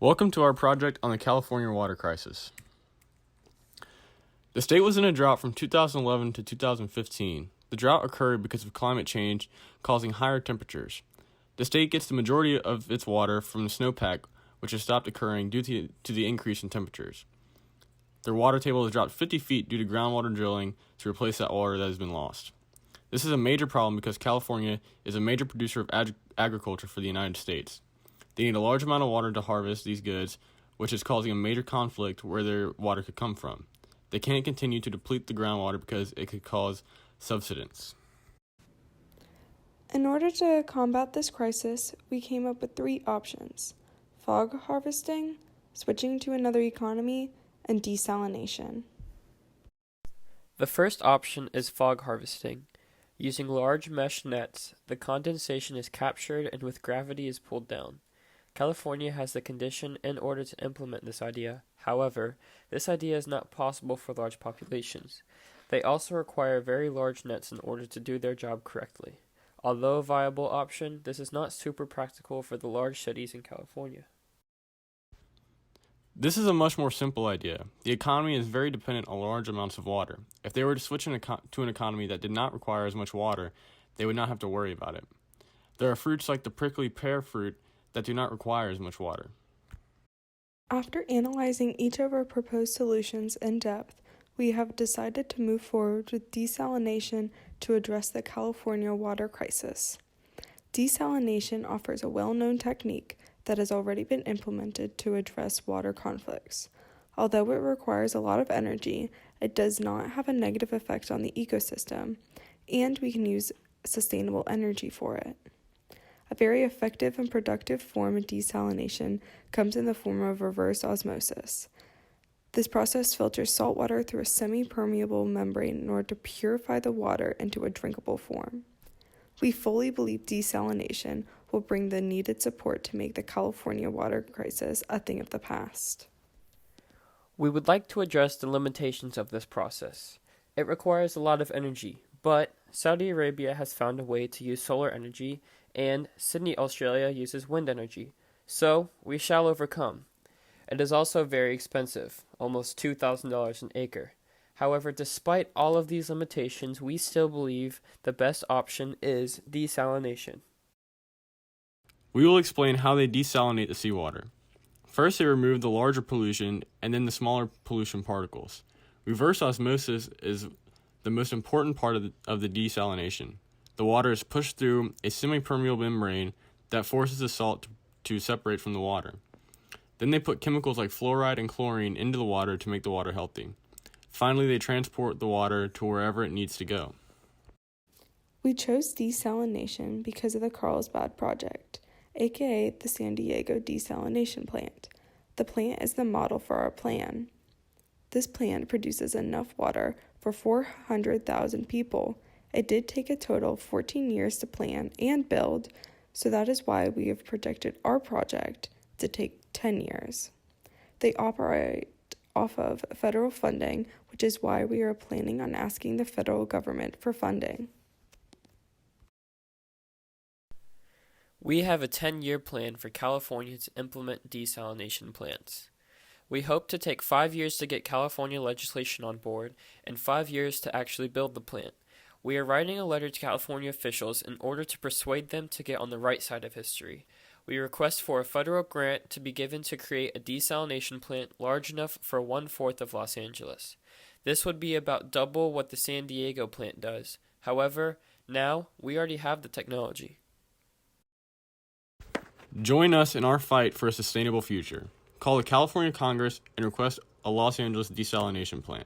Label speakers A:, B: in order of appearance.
A: Welcome to our project on the California water crisis. The state was in a drought from 2011 to 2015. The drought occurred because of climate change causing higher temperatures. The state gets the majority of its water from the snowpack, which has stopped occurring due to the increase in temperatures. Their water table has dropped 50 feet due to groundwater drilling to replace that water that has been lost. This is a major problem because California is a major producer of agriculture for the United States. They need a large amount of water to harvest these goods, which is causing a major conflict where their water could come from. They can't continue to deplete the groundwater because it could cause subsidence.
B: In order to combat this crisis, we came up with 3 options: fog harvesting, switching to another economy, and desalination.
C: The first option is fog harvesting. Using large mesh nets, the condensation is captured and with gravity is pulled down. California has the condition in order to implement this idea. However, this idea is not possible for large populations. They also require very large nets in order to do their job correctly. Although a viable option, this is not super practical for the large cities in California.
A: This is a much more simple idea. The economy is very dependent on large amounts of water. If they were to switch to an economy that did not require as much water, they would not have to worry about it. There are fruits like the prickly pear fruit that do not require as much water.
B: After analyzing each of our proposed solutions in depth, we have decided to move forward with desalination to address the California water crisis. Desalination offers a well-known technique that has already been implemented to address water conflicts. Although it requires a lot of energy, it does not have a negative effect on the ecosystem, and we can use sustainable energy for it. A very effective and productive form of desalination comes in the form of reverse osmosis. This process filters salt water through a semi-permeable membrane in order to purify the water into a drinkable form. We fully believe desalination will bring the needed support to make the California water crisis a thing of the past.
C: We would like to address the limitations of this process. It requires a lot of energy, but Saudi Arabia has found a way to use solar energy, and Sydney, Australia uses wind energy. So, we shall overcome. It is also very expensive, almost $2,000 an acre. However, despite all of these limitations, we still believe the best option is desalination.
A: We will explain how they desalinate the seawater. First, they remove the larger pollution and then the smaller pollution particles. Reverse osmosis is the most important part of the desalination. The water is pushed through a semi-permeable membrane that forces the salt to separate from the water. Then they put chemicals like fluoride and chlorine into the water to make the water healthy. Finally, they transport the water to wherever it needs to go.
B: We chose desalination because of the Carlsbad project, aka the San Diego Desalination Plant. The plant is the model for our plan. This plant produces enough water for 400,000 people. It did take a total of 14 years to plan and build, so that is why we have projected our project to take 10 years. They operate off of federal funding, which is why we are planning on asking the federal government for funding.
C: We have a 10-year plan for California to implement desalination plants. We hope to take 5 years to get California legislation on board and 5 years to actually build the plant. We are writing a letter to California officials in order to persuade them to get on the right side of history. We request for a federal grant to be given to create a desalination plant large enough for 1/4 of Los Angeles. This would be about double what the San Diego plant does. However, now we already have the technology.
A: Join us in our fight for a sustainable future. Call the California Congress and request a Los Angeles desalination plant.